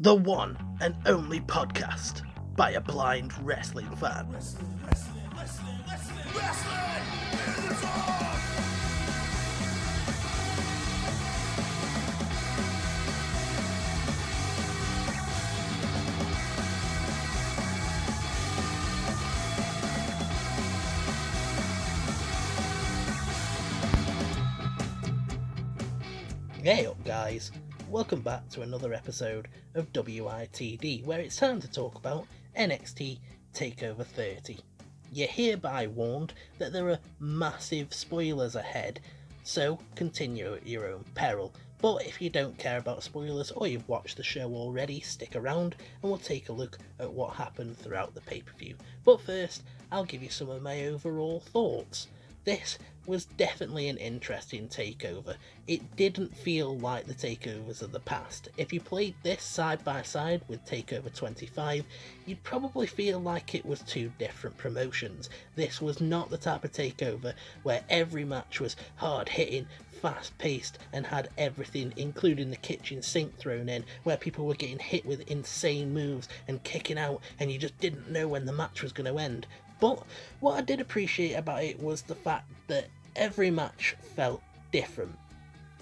The one and only podcast by a blind wrestling fan. Hey up guys, welcome back to another episode of WITD, where it's time to talk about NXT Takeover 30. You're hereby warned that there are massive spoilers ahead, so continue at your own peril. But if you don't care about spoilers or you've watched the show already, stick around and we'll take a look at what happened throughout the pay-per-view. But first, I'll give you some of my overall thoughts. This was definitely an interesting takeover. It didn't feel like the takeovers of the past. If you played this side by side with Takeover 25, you'd probably feel like it was two different promotions. This was not the type of takeover where every match was hard hitting, fast paced and had everything including the kitchen sink thrown in, where people were getting hit with insane moves and kicking out and you just didn't know when the match was going to end. But what I did appreciate about it was the fact that every match felt different.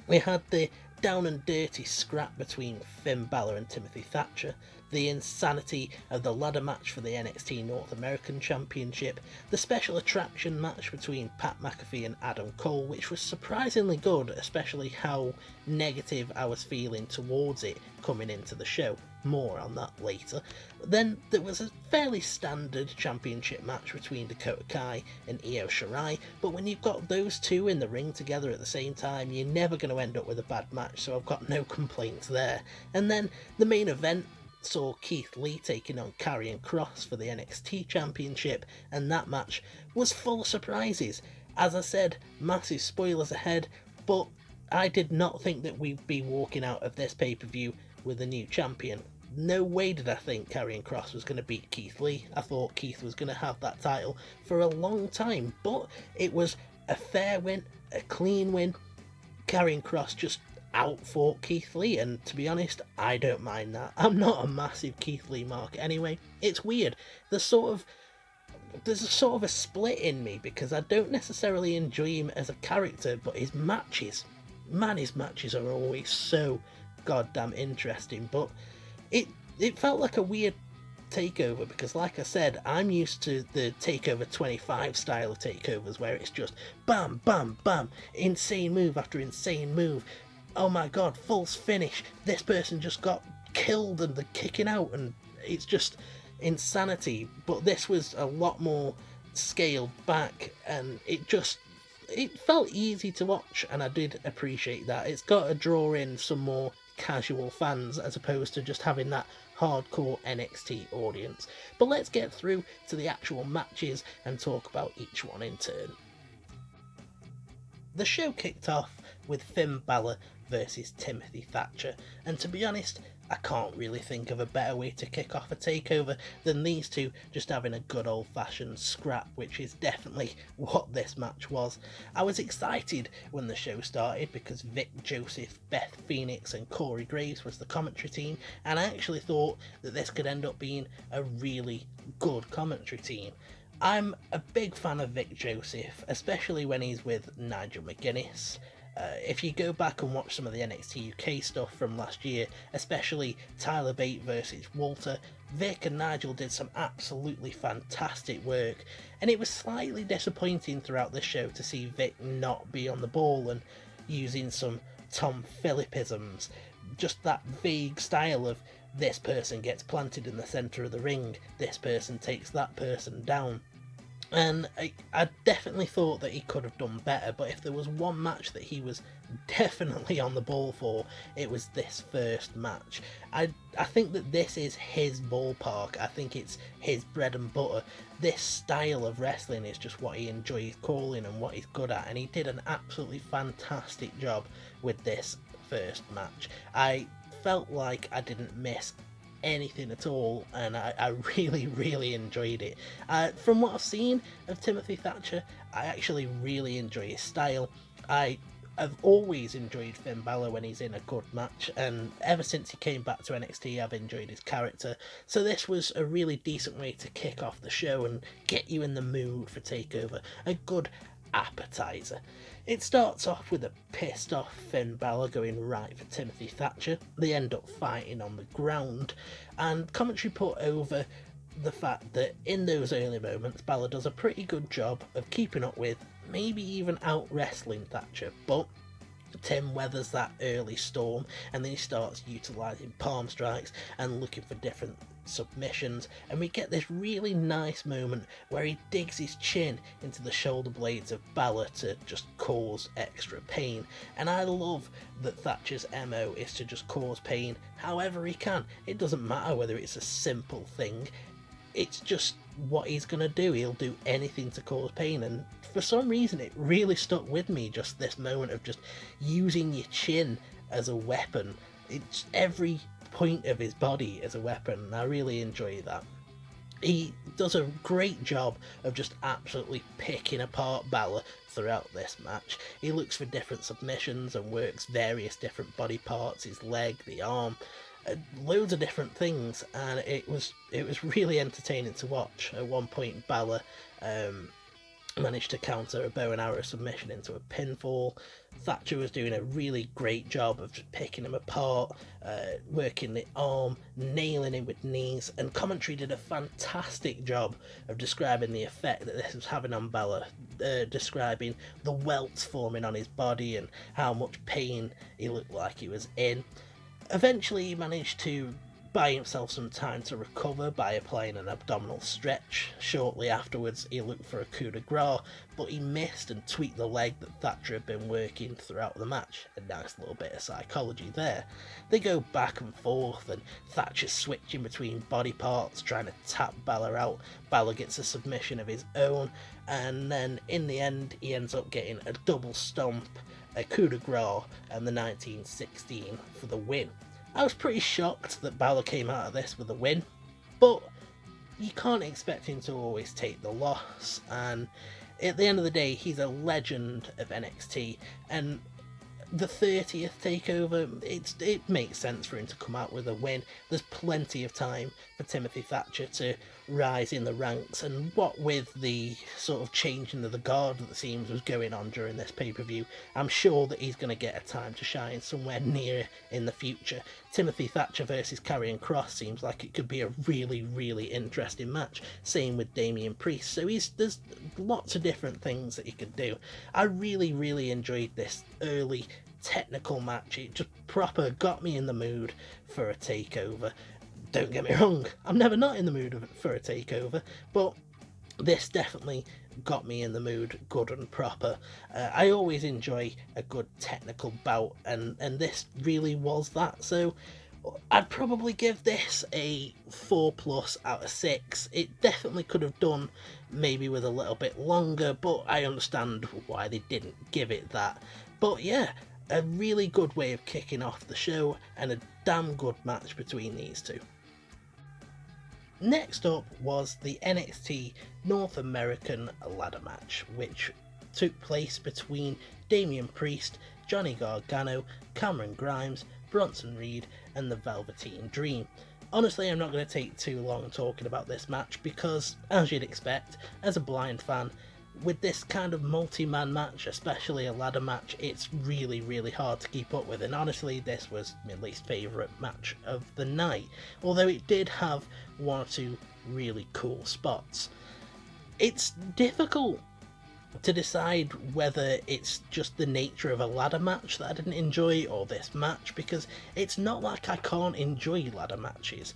We had the down and dirty scrap between Finn Balor and Timothy Thatcher, the insanity of the ladder match for the NXT North American Championship, the special attraction match between Pat Mcaafee and Adam Cole, which was surprisingly good, especially how negative I was feeling towards it coming into the show. More on that later. Then there was a fairly standard championship match between Dakota Kai and Io Shirai, but when you've got those two in the ring together at the same time, you're never going to end up with a bad match, so I've got no complaints there. And then the main event saw Keith Lee taking on Karrion Cross for the NXT Championship, and that match was full of surprises. As I said, massive spoilers ahead, but I did not think that we'd be walking out of this pay-per-view with a new champion. No way did I think Karrion Cross was going to beat Keith Lee. I thought Keith was going to have that title for a long time, but it was a fair win, a clean win. Karrion Cross just outfought Keith Lee, and to be honest, I don't mind that. I'm not a massive Keith Lee mark anyway. It's weird. There's a sort of a split in me because I don't necessarily enjoy him as a character, but his matches are always so goddamn interesting. But it felt like a weird takeover because, like I said, I'm used to the Takeover 25 style of takeovers where it's just bam bam bam, insane move after insane move, oh my god, false finish, this person just got killed and they're kicking out, and it's just insanity. But this was a lot more scaled back and it felt easy to watch, and I did appreciate that. It's got to draw in some more casual fans as opposed to just having that hardcore NXT audience. But let's get through to the actual matches and talk about each one in turn. The show kicked off with Finn Balor versus Timothy Thatcher, and to be honest, I can't really think of a better way to kick off a takeover than these two just having a good old-fashioned scrap, which is definitely what this match was. I was excited when the show started because Vic Joseph, Beth Phoenix and Corey Graves was the commentary team, and I actually thought that this could end up being a really good commentary team. I'm a big fan of Vic Joseph, especially when he's with Nigel McGuinness. If you go back and watch some of the NXT UK stuff from last year, especially Tyler Bate versus Walter, Vic and Nigel did some absolutely fantastic work, and it was slightly disappointing throughout the show to see Vic not be on the ball and using some Tom Phillipisms, just that vague style of this person gets planted in the centre of the ring, this person takes that person down. And I definitely thought that he could have done better, but if there was one match that he was definitely on the ball for, it was this first match. I think that this is his ballpark. I think it's his bread and butter. This style of wrestling is just what he enjoys calling and what he's good at, and he did an absolutely fantastic job with this first match. I felt like I didn't miss anything at all, and I really enjoyed it. From what I've seen of Timothy Thatcher, I actually really enjoy his style. I I've always enjoyed Finn Balor when he's in a good match, and ever since he came back to NXT, I've enjoyed his character. So this was a really decent way to kick off the show and get you in the mood for TakeOver. A good appetizer. It starts off with a pissed off Finn Balor going right for Timothy Thatcher. They end up fighting on the ground, and commentary put over the fact that in those early moments Balor does a pretty good job of keeping up with, maybe even out wrestling Thatcher, but Tim weathers that early storm and then he starts utilising palm strikes and looking for different submissions, and we get this really nice moment where he digs his chin into the shoulder blades of Balor to just cause extra pain. And I love that Thatcher's MO is to just cause pain however he can. It doesn't matter whether it's a simple thing, it's just what he's going to do. He'll do anything to cause pain, and for some reason it really stuck with me, just this moment of just using your chin as a weapon. It's every point of his body as a weapon, and I really enjoy that. He does a great job of just absolutely picking apart Balor throughout this match. He looks for different submissions and works various different body parts, his leg, the arm, loads of different things, and it was really entertaining to watch. At one point Balor managed to counter a bow and arrow submission into a pinfall. Thatcher was doing a really great job of just picking him apart, working the arm, nailing him with knees, and commentary did a fantastic job of describing the effect that this was having on Balor, describing the welts forming on his body and how much pain he looked like he was in. Eventually he managed to buy himself some time to recover by applying an abdominal stretch. Shortly afterwards he looked for a coup de grace, but he missed and tweaked the leg that Thatcher had been working throughout the match. A nice little bit of psychology there. They go back and forth, and Thatcher's switching between body parts, trying to tap Balor out. Balor gets a submission of his own, and then in the end he ends up getting a double stomp, a coup de grace, and the 1916 for the win. I was pretty shocked that Balor came out of this with a win, but you can't expect him to always take the loss, and at the end of the day he's a legend of NXT, and the 30th takeover, it makes sense for him to come out with a win. There's plenty of time for Timothy Thatcher to rise in the ranks, and what with the sort of changing of the guard that seems was going on during this pay-per-view, I'm sure that he's going to get a time to shine somewhere near in the future. Timothy Thatcher versus Karrion Cross seems like it could be a really, really interesting match. Same with Damien Priest. So there's lots of different things that he could do. I really, really enjoyed this early technical match. It just proper got me in the mood for a takeover. Don't get me wrong, I'm never not in the mood for a takeover, but this definitely got me in the mood good and proper. I always enjoy a good technical bout, and this really was that. So I'd probably give this a 4+ out of 6. It definitely could have done maybe with a little bit longer, but I understand why they didn't give it that. But yeah, a really good way of kicking off the show, and a damn good match between these two. Next up was the NXT North American ladder match, which took place between Damian Priest, Johny Gargano, Cameron Grimes, Bronson Reed, and the Velveteen Dream. Honestly, I'm not going to take too long talking about this match because, as you'd expect, as a blind fan, with this kind of multi-man match, especially a ladder match, it's really, really hard to keep up with, and honestly this was my least favourite match of the night, although it did have one or two really cool spots. It's difficult to decide whether it's just the nature of a ladder match that I didn't enjoy or this match, because it's not like I can't enjoy ladder matches.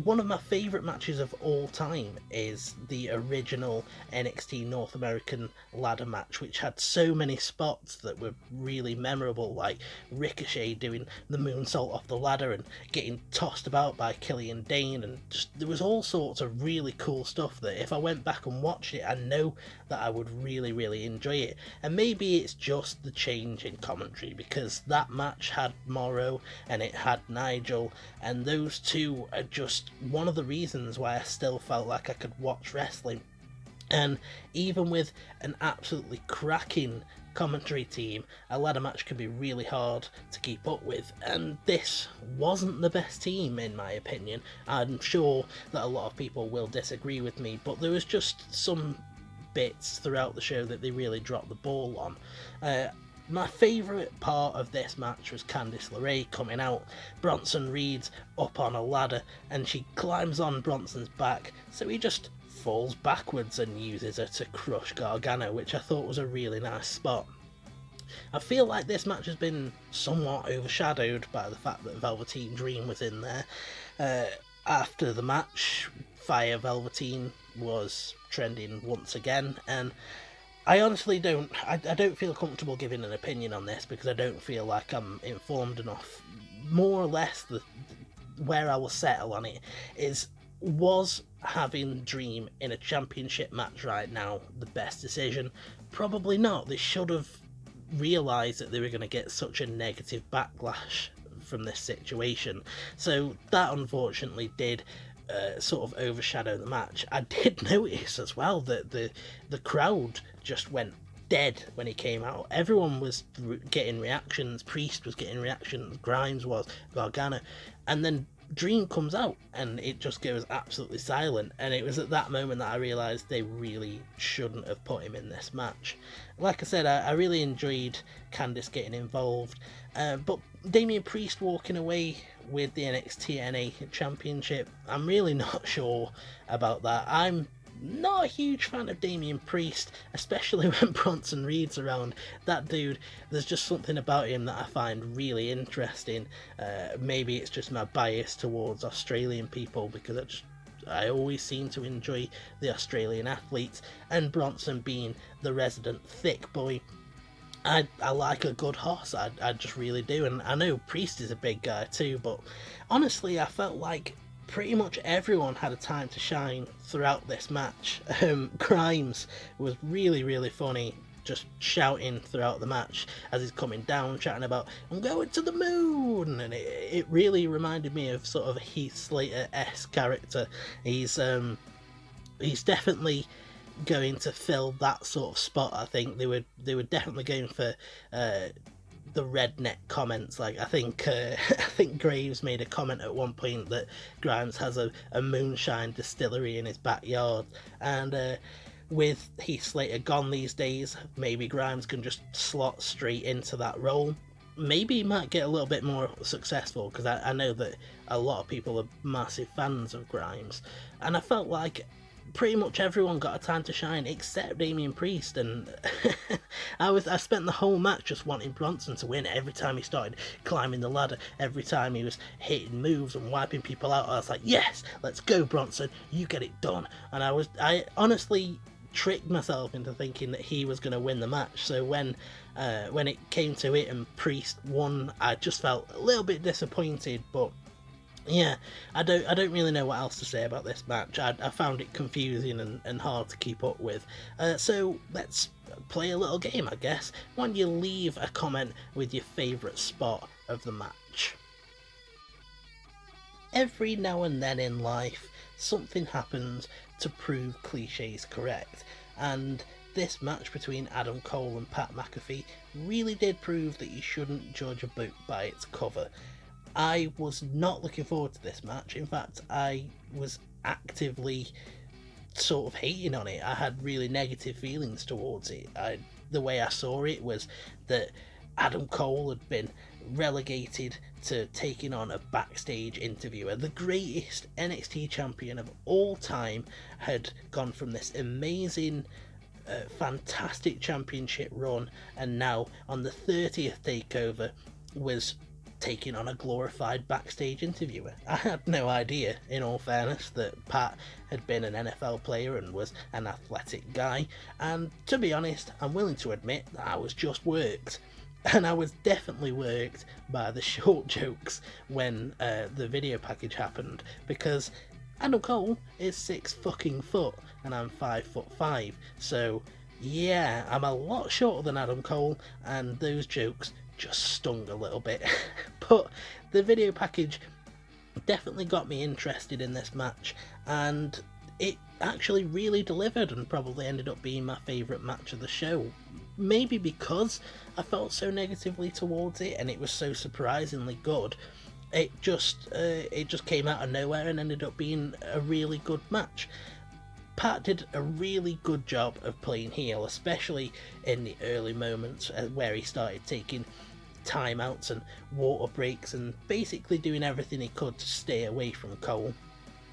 One of my favourite matches of all time is the original NXT North American ladder match, which had so many spots that were really memorable, like Ricochet doing the moonsault off the ladder and getting tossed about by Killian Dane, and just, there was all sorts of really cool stuff that if I went back and watched it, I know that I would really, really enjoy it. And maybe it's just the change in commentary, because that match had Morrow and it had Nigel, and those two are just one of the reasons why I still felt like I could watch wrestling. And even with an absolutely cracking commentary team, a ladder match can be really hard to keep up with, and this wasn't the best team in my opinion. I'm sure that a lot of people will disagree with me, but there was just some bits throughout the show that they really dropped the ball on. My favourite part of this match was Candice LeRae coming out. Bronson Reed's up on a ladder and she climbs on Bronson's back, so he just falls backwards and uses her to crush Gargano, which I thought was a really nice spot. I feel like this match has been somewhat overshadowed by the fact that Velveteen Dream was in there. After the match, Fire Velveteen was trending once again, and I honestly don't feel comfortable giving an opinion on this because I don't feel like I'm informed enough. More or less, where I will settle on it is, was having Dream in a championship match right now the best decision? Probably not. They should have realised that they were going to get such a negative backlash from this situation. So that unfortunately did sort of overshadow the match. I did notice as well that the crowd just went dead when he came out. Everyone was getting reactions. Priest was getting reactions. Grimes was. Gargano. And then Dream comes out and it just goes absolutely silent, and it was at that moment that I realised they really shouldn't have put him in this match. Like I said, I really enjoyed Candice getting involved, but Damien Priest walking away with the NXT NA Championship, I'm really not sure about that. I'm not a huge fan of Damien Priest, especially when Bronson Reed's around. That dude, there's just something about him that I find really interesting. Maybe it's just my bias towards Australian people, because I always seem to enjoy the Australian athletes, and Bronson being the resident thick boy, I like a good horse. I just really do. And I know Priest is a big guy too, but honestly I felt like pretty much everyone had a time to shine throughout this match. Grimes was really funny, just shouting throughout the match as he's coming down, chatting about "I'm going to the moon," and it really reminded me of sort of a Heath Slater-esque character. He's definitely going to fill that sort of spot. I think they were definitely going for the redneck comments. Like I think Graves made a comment at one point that Grimes has a moonshine distillery in his backyard, and with Heath Slater gone these days, maybe Grimes can just slot straight into that role. Maybe he might get a little bit more successful, because I know that a lot of people are massive fans of Grimes, and I felt like pretty much everyone got a time to shine except Damien Priest, and I spent the whole match just wanting Bronson to win. Every time he started climbing the ladder, every time he was hitting moves and wiping people out, I was like, yes, let's go Bronson, you get it done. And I honestly tricked myself into thinking that he was going to win the match. So when it came to it and Priest won, I just felt a little bit disappointed, but yeah, I don't really know what else to say about this match. I found it confusing and hard to keep up with. So let's play a little game, I guess. Why don't you leave a comment with your favourite spot of the match? Every now and then in life, something happens to prove cliches correct, and this match between Adam Cole and Pat McAfee really did prove that you shouldn't judge a book by its cover. I was not looking forward to this match. In fact, I was actively sort of hating on it. I had really negative feelings towards it. The way I saw it was that Adam Cole had been relegated to taking on a backstage interviewer. The greatest NXT champion of all time had gone from this amazing, fantastic championship run, and now on the 30th takeover was taking on a glorified backstage interviewer. I had no idea, in all fairness, that Pat had been an NFL player and was an athletic guy, and to be honest, I'm willing to admit that I was just worked. And I was definitely worked by the short jokes when the video package happened, because Adam Cole is 6 fucking foot and I'm 5'5", so yeah, I'm a lot shorter than Adam Cole, and those jokes just stung a little bit. But the video package definitely got me interested in this match, and it actually really delivered and probably ended up being my favourite match of the show. maybe because I felt so negatively towards it and it was so surprisingly good, it just came out of nowhere and ended up being a really good match. Pat did a really good job of playing heel, especially in the early moments where he started taking timeouts and water breaks and basically doing everything he could to stay away from Cole.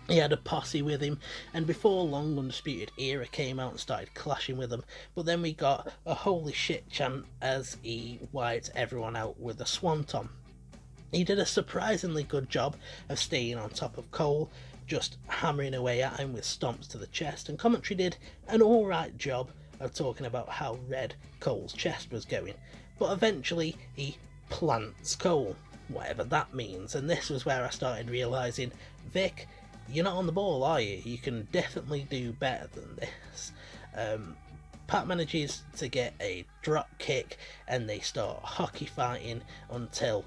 He had a posse with him, and before long Undisputed Era came out and started clashing with him, but then we got a holy shit chant as he wiped everyone out with a swanton. He did a surprisingly good job of staying on top of Cole, just hammering away at him with stomps to the chest, and commentary did an alright job of talking about how red Cole's chest was going, but eventually he plants Cole, whatever that means, and this was where I started realising, Vic, you're not on the ball, are you? You can definitely do better than this. Pat manages to get a drop kick and they start hockey fighting until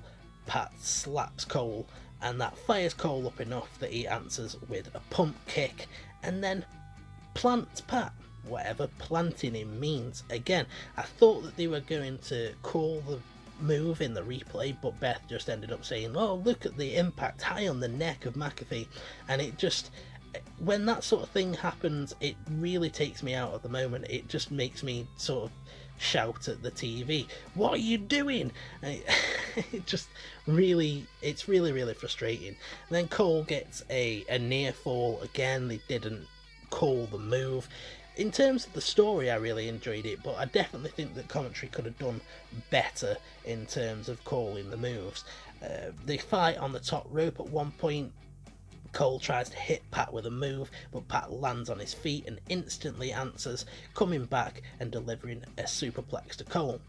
Pat slaps Cole, and that fires Cole up enough that he answers with a pump kick and then plants Pat, whatever planting him means. Again, I thought that they were going to call the move in the replay, but Beth just ended up saying, oh, look at the impact high on the neck of McAfee, and it just, when that sort of thing happens, it really takes me out of the moment. It just makes me sort of shout at the TV, what are you doing? It just really, it's really frustrating. And then Cole gets a near fall again. They didn't call the move. In terms of the story, I really enjoyed it, but I definitely think that commentary could have done better in terms of calling the moves. They fight on the top rope at one point. Cole tries to hit Pat with a move, but Pat lands on his feet and instantly answers, coming back and delivering a superplex to Cole.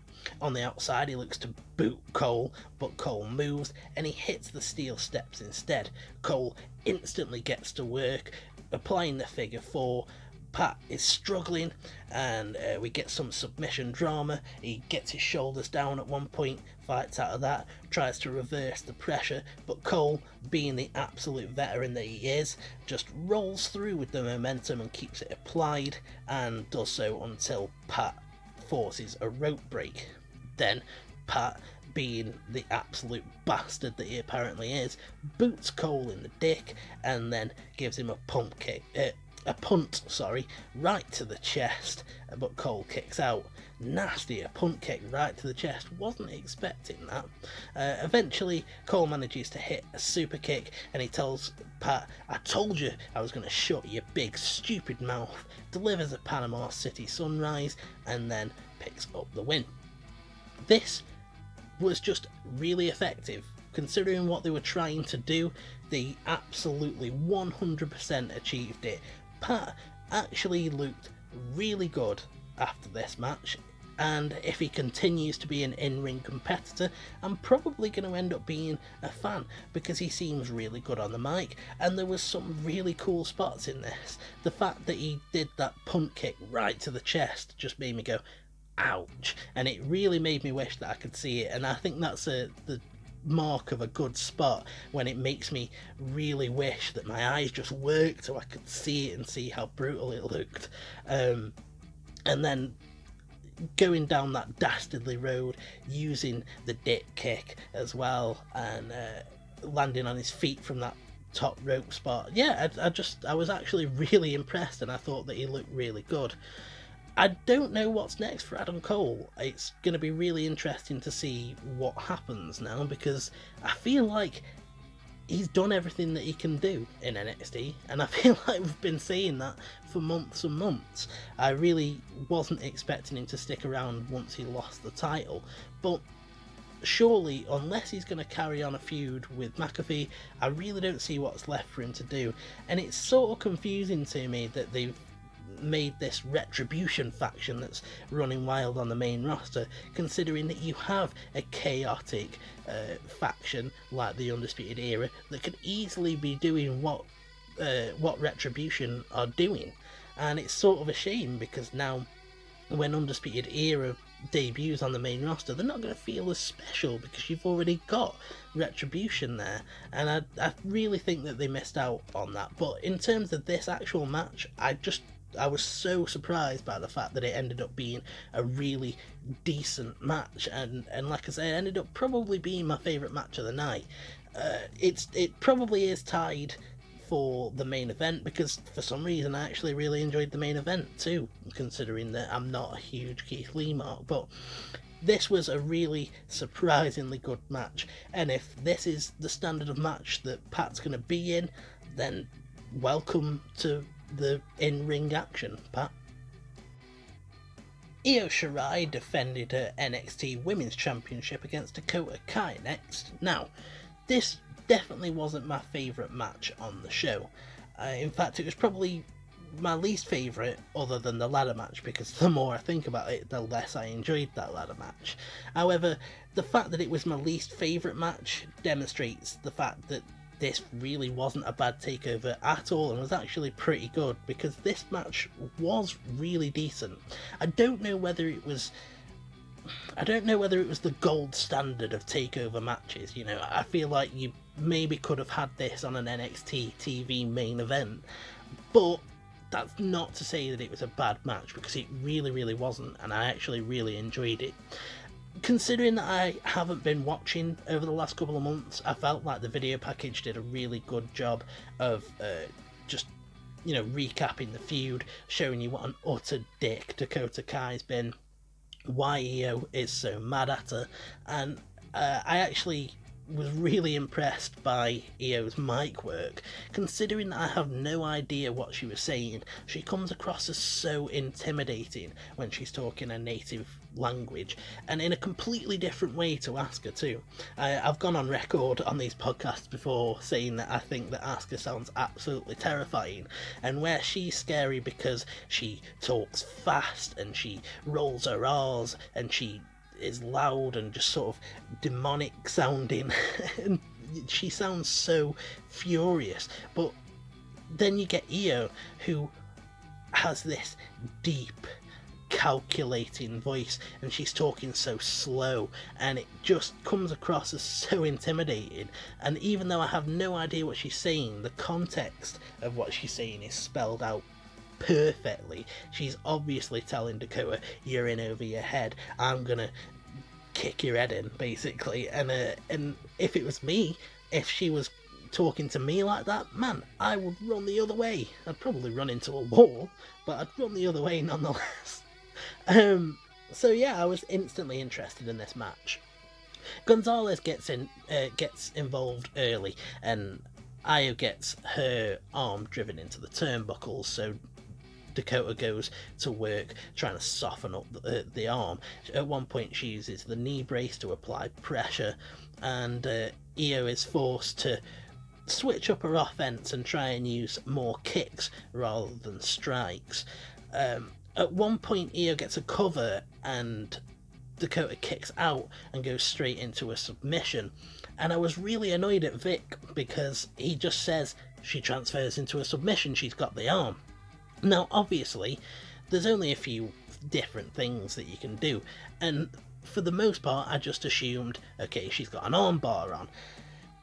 On the outside, he looks to boot Cole, but Cole moves and he hits the steel steps instead. Cole instantly gets to work, applying the figure four. Pat is struggling and we get some submission drama. He gets his shoulders down at one point, fights out of that, tries to reverse the pressure, but Cole, being the absolute veteran that he is, just rolls through with the momentum and keeps it applied, and does so until Pat forces a rope break. Then Pat, being the absolute bastard that he apparently is, boots Cole in the dick and then gives him a punt, right to the chest, but Cole kicks out. Nasty, a punt kick right to the chest, wasn't expecting that. Eventually Cole manages to hit a super kick and he tells Pat, I told you I was going to shut your big stupid mouth, delivers a Panama City Sunrise and then picks up the win. This was just really effective. Considering what they were trying to do, they absolutely 100% achieved it. Pat actually looked really good after this match, and if he continues to be an in-ring competitor, I'm probably going to end up being a fan because he seems really good on the mic, and there was some really cool spots in this. The fact that he did that punt kick right to the chest just made me go, ouch, and it really made me wish that I could see it, and I think that's the mark of a good spot, when it makes me really wish that my eyes just worked so I could see it and see how brutal it looked. And then going down that dastardly road, using the dip kick as well, and landing on his feet from that top rope spot. Yeah, I was actually really impressed, and I thought that he looked really good. I don't know what's next for Adam Cole. It's going to be really interesting to see what happens now, because I feel like he's done everything that he can do in NXT, and I feel like we've been saying that for months and months. I really wasn't expecting him to stick around once he lost the title, but surely, unless he's going to carry on a feud with McAfee, I really don't see what's left for him to do, and it's sort of confusing to me that they've made this Retribution faction that's running wild on the main roster, considering that you have a chaotic faction like the Undisputed Era that could easily be doing what Retribution are doing. And it's sort of a shame, because now when Undisputed Era debuts on the main roster, they're not going to feel as special because you've already got Retribution there, and I really think that they missed out on that. But in terms of this actual match, I just I was so surprised by the fact that it ended up being a really decent match, and like I say, it ended up probably being my favourite match of the night. It probably is tied for the main event, because for some reason I actually really enjoyed the main event too, considering that I'm not a huge Keith Lee mark, but this was a really surprisingly good match, and if this is the standard of match that Pat's going to be in, then welcome to the in-ring action, Pat. Io Shirai defended her NXT Women's Championship against Dakota Kai next. Now, this definitely wasn't my favourite match on the show. In fact, it was probably my least favourite other than the ladder match, because the more I think about it, the less I enjoyed that ladder match. However, the fact that it was my least favourite match demonstrates the fact that this really wasn't a bad takeover at all, and was actually pretty good, because this match was really decent. I don't know whether it was the gold standard of takeover matches. You know, I feel like you maybe could have had this on an NXT TV main event, but that's not to say that it was a bad match, because it really wasn't, and I actually really enjoyed it. Considering that I haven't been watching over the last couple of months, I felt like the video package did a really good job of just, you know, recapping the feud, showing you what an utter dick Dakota Kai's been, why Io is so mad at her, and I actually was really impressed by Io's mic work. Considering I have no idea what she was saying, she comes across as so intimidating when she's talking a native language, and in a completely different way to Asuka too. I've gone on record on these podcasts before saying that I think that Asuka sounds absolutely terrifying, and where she's scary because she talks fast and she rolls her R's and she is loud and just sort of demonic sounding and she sounds so furious. But then you get Io, who has this deep calculating voice, and she's talking so slow, and it just comes across as so intimidating. And even though I have no idea what she's saying, the context of what she's saying is spelled out perfectly. She's obviously telling Dakota, you're in over your head, I'm gonna kick your head in, basically. And if it was me, if she was talking to me like that, man, I would run the other way. I'd probably run into a wall, but I'd run the other way nonetheless. So yeah, I was instantly interested in this match. Gonzalez gets involved early, and Io gets her arm driven into the turnbuckles, so Dakota goes to work trying to soften up the arm. At one point she uses the knee brace to apply pressure, and Io is forced to switch up her offense and try and use more kicks rather than strikes. At one point Io gets a cover and Dakota kicks out and goes straight into a submission, and I was really annoyed at Vic because he just says she transfers into a submission, she's got the arm. Now obviously there's only a few different things that you can do, and for the most part I just assumed, okay, she's got an arm bar on.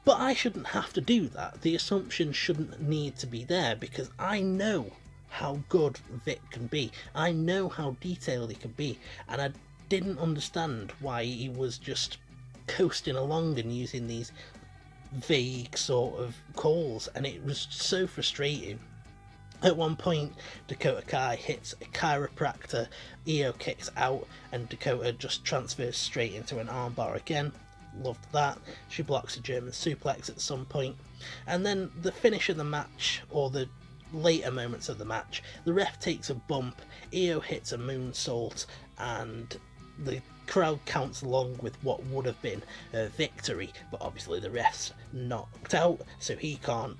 But I shouldn't have to do that. The assumption shouldn't need to be there, because I know how good Vic can be. I know how detailed he can be, and I didn't understand why he was just coasting along and using these vague sort of calls, and it was so frustrating. At one point Dakota Kai hits a chiropractor, Io kicks out, and Dakota just transfers straight into an armbar again. Loved that. She blocks a German suplex at some point, and then the finish of the match, or the later moments of the match, the ref takes a bump, Io hits a moonsault, and the crowd counts along with what would have been a victory, but obviously the ref's knocked out, so he can't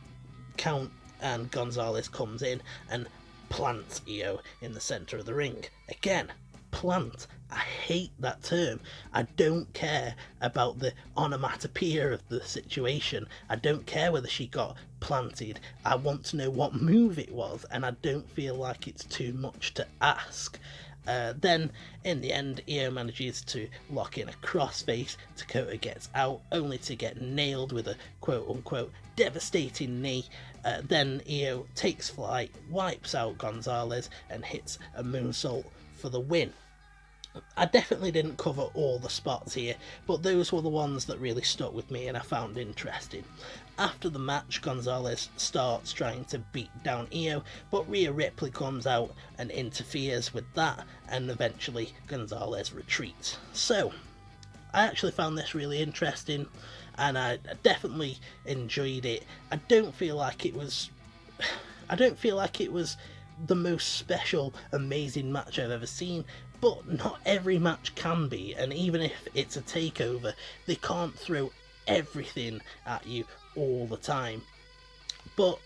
count, and Gonzalez comes in and plants Io in the centre of the ring. Again, plant. I hate that term. I don't care about the onomatopoeia of the situation. I don't care whether she got planted. I want to know what move it was, and I don't feel like it's too much to ask. Then, in the end, Io manages to lock in a crossface. Dakota gets out, only to get nailed with a quote-unquote devastating knee. Then Io takes flight, wipes out Gonzalez, and hits a moonsault for the win. I definitely didn't cover all the spots here, but those were the ones that really stuck with me and I found interesting. After the match, Gonzalez starts trying to beat down Io, but Rhea Ripley comes out and interferes with that, and eventually Gonzalez retreats. So, I actually found this really interesting, and I definitely enjoyed it. I don't feel like it was the most special, amazing match I've ever seen, but not every match can be, and even if it's a takeover, they can't throw everything at you all the time. But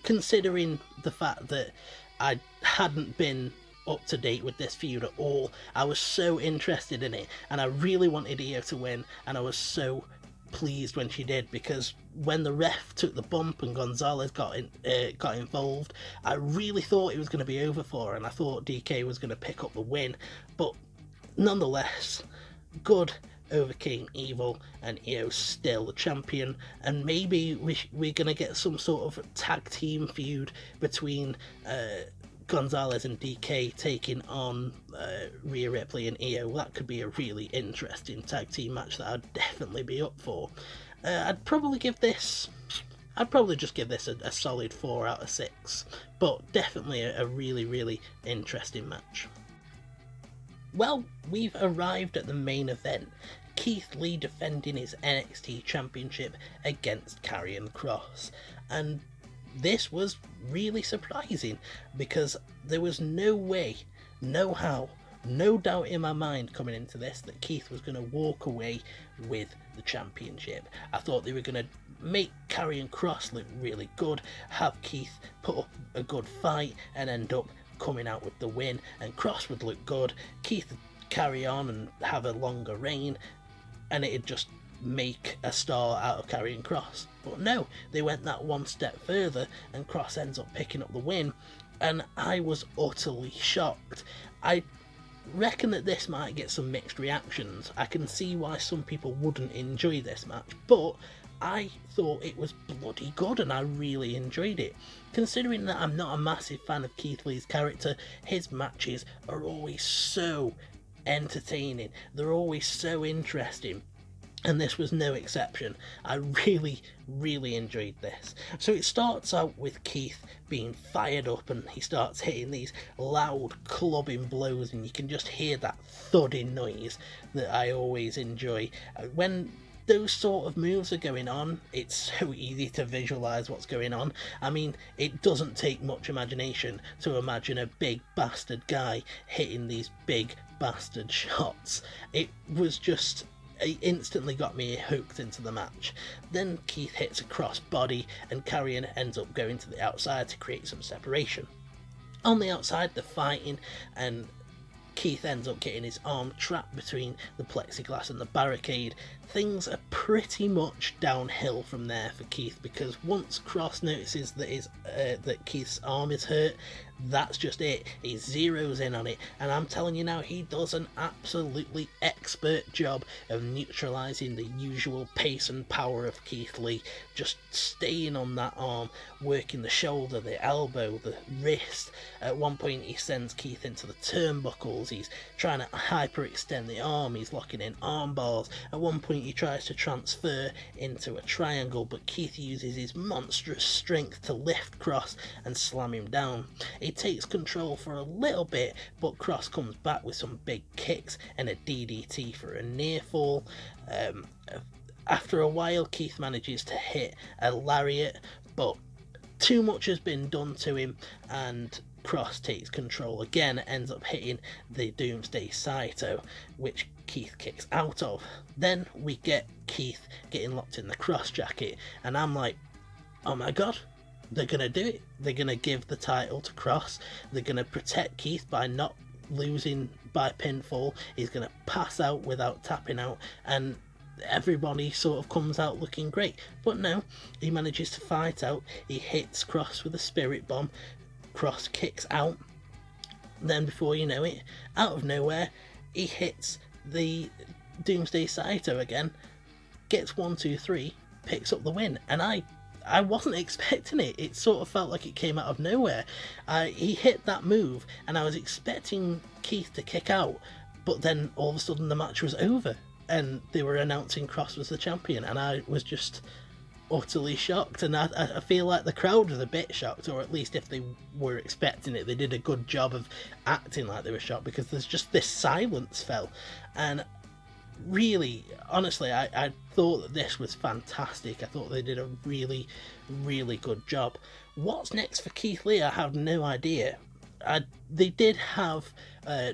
considering the fact that I hadn't been up to date with this feud at all, I was so interested in it, and I really wanted Io to win, and I was so pleased when she did, because when the ref took the bump and Gonzalez got involved, I really thought it was going to be over for her, and I thought DK was going to pick up the win. But nonetheless, good overcame evil, and Io's still the champion, and maybe we're going to get some sort of tag team feud between Gonzalez and DK taking on Rhea Ripley and Io. That could be a really interesting tag team match that I'd definitely be up for. I'd probably just give this a solid 4 out of 6, but definitely a really, really interesting match. Well, we've arrived at the main event. Keith Lee defending his NXT Championship against Karrion Cross, and this was really surprising because there was no way, no how, no doubt in my mind coming into this that Keith was going to walk away with the championship. I thought they were going to make Karrion Cross look really good, have Keith put up a good fight and end up coming out with the win, and Cross would look good, Keith would carry on and have a longer reign, and it'd just make a star out of Karrion Cross. But no, they went that one step further, and Cross ends up picking up the win, and I was utterly shocked. I reckon that this might get some mixed reactions. I can see why some people wouldn't enjoy this match, but I thought it was bloody good and I really enjoyed it. Considering that I'm not a massive fan of Keith Lee's character, his matches are always so entertaining, they're always so interesting, and this was no exception. I really, really enjoyed this. So it starts out with Keith being fired up, and he starts hitting these loud clubbing blows, and you can just hear that thudding noise that I always enjoy. When those sort of moves are going on, it's so easy to visualise what's going on. I mean, it doesn't take much imagination to imagine a big bastard guy hitting these big bastard shots. It instantly got me hooked into the match. Then Keith hits a cross body, and Karrion ends up going to the outside to create some separation. On the outside, they're fighting, and Keith ends up getting his arm trapped between the plexiglass and the barricade. Things are pretty much downhill from there for Keith, because once Cross notices that Keith's arm is hurt, that's just it. He zeroes in on it, and I'm telling you now, he does an absolutely expert job of neutralising the usual pace and power of Keith Lee, just staying on that arm, working the shoulder, the elbow, the wrist. At one point he sends Keith into the turnbuckles, he's trying to hyperextend the arm, he's locking in arm bars. At one point he tries to transfer into a triangle, but Keith uses his monstrous strength to lift Cross and slam him down. He takes control for a little bit, but Cross comes back with some big kicks and a DDT for a near fall. After a while, Keith manages to hit a lariat, but too much has been done to him, and Cross takes control again, ends up hitting the Doomsday Saito, which Keith kicks out of. Then we get Keith getting locked in the Cross jacket, and I'm like, oh my god, they're going to do it. They're going to give the title to Cross. They're going to protect Keith by not losing by pinfall. He's going to pass out without tapping out, and everybody sort of comes out looking great. But no, he manages to fight out. He hits Cross with a spirit bomb. Cross kicks out. Then before you know it, out of nowhere, he hits the Doomsday Saito again, gets 1, 2, 3, picks up the win, and I wasn't expecting it. It sort of felt like it came out of nowhere. He hit that move, and I was expecting Keith to kick out, but then all of a sudden the match was over, and they were announcing Cross was the champion, and I was just utterly shocked. And I feel like the crowd was a bit shocked, or at least if they were expecting it, they did a good job of acting like they were shocked, because there's just this silence fell. And really, honestly, I thought that this was fantastic. I thought they did a really, really good job. What's next for Keith Lee, I have no idea. They did have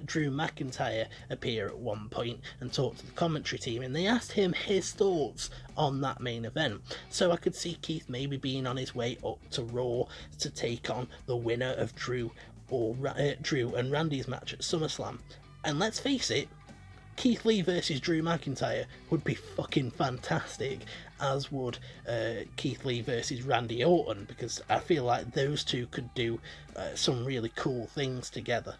Drew McIntyre appear at one point and talk to the commentary team, and they asked him his thoughts on that main event. So I could see Keith maybe being on his way up to Raw to take on the winner of Drew and Randy's match at SummerSlam. And let's face it, Keith Lee versus Drew McIntyre would be fucking fantastic, as would Keith Lee versus Randy Orton, because I feel like those two could do some really cool things together.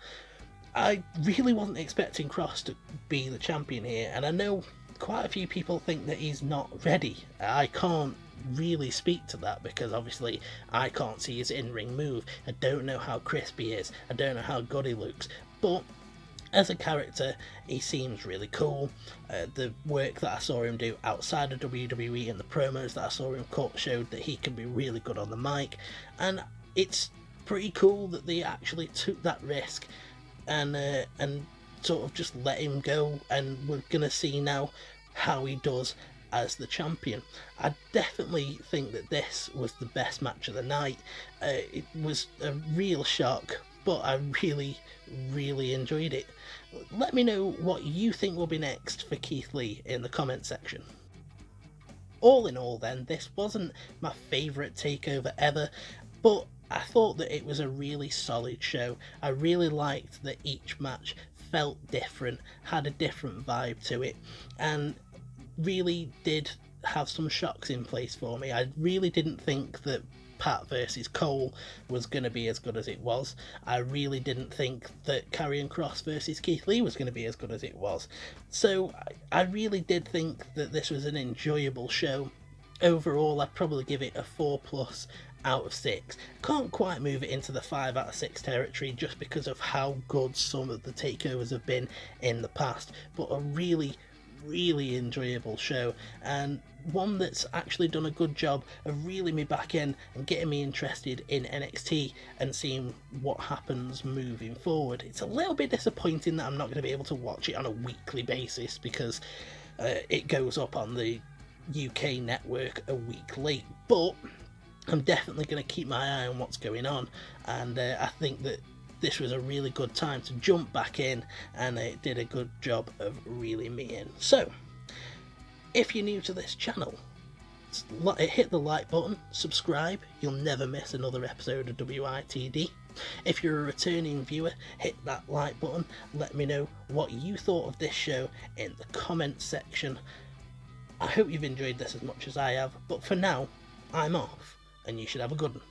I really wasn't expecting Cross to be the champion here, and I know quite a few people think that he's not ready. I can't really speak to that, because obviously I can't see his in-ring move. I don't know how crisp he is. I don't know how good he looks, but as a character, he seems really cool. The work that I saw him do outside of WWE and the promos that I saw him cut showed that he can be really good on the mic, and it's pretty cool that they actually took that risk and sort of just let him go, and we're gonna see now how he does as the champion. I definitely think that this was the best match of the night. It was a real shock, but I really, really enjoyed it. Let me know what you think will be next for Keith Lee in the comment section. All in all then, this wasn't my favourite takeover ever, but I thought that it was a really solid show. I really liked that each match felt different, had a different vibe to it, and really did have some shocks in place for me. I really didn't think that Pat versus Cole was going to be as good as it was. I really didn't think that Karrion Cross versus Keith Lee was going to be as good as it was. So I really did think that this was an enjoyable show. Overall, I'd probably give it a 4+ out of 6. Can't quite move it into the 5 out of 6 territory just because of how good some of the takeovers have been in the past, but a really, really enjoyable show, and one that's actually done a good job of reeling me back in and getting me interested in NXT and seeing what happens moving forward. It's a little bit disappointing that I'm not going to be able to watch it on a weekly basis, because it goes up on the UK network a week late, but I'm definitely going to keep my eye on what's going on, and I think that this was a really good time to jump back in, and it did a good job of reeling me in. So, if you're new to this channel, hit the like button, subscribe, you'll never miss another episode of WITD. If you're a returning viewer, hit that like button, let me know what you thought of this show in the comments section. I hope you've enjoyed this as much as I have, but for now, I'm off, and you should have a good one.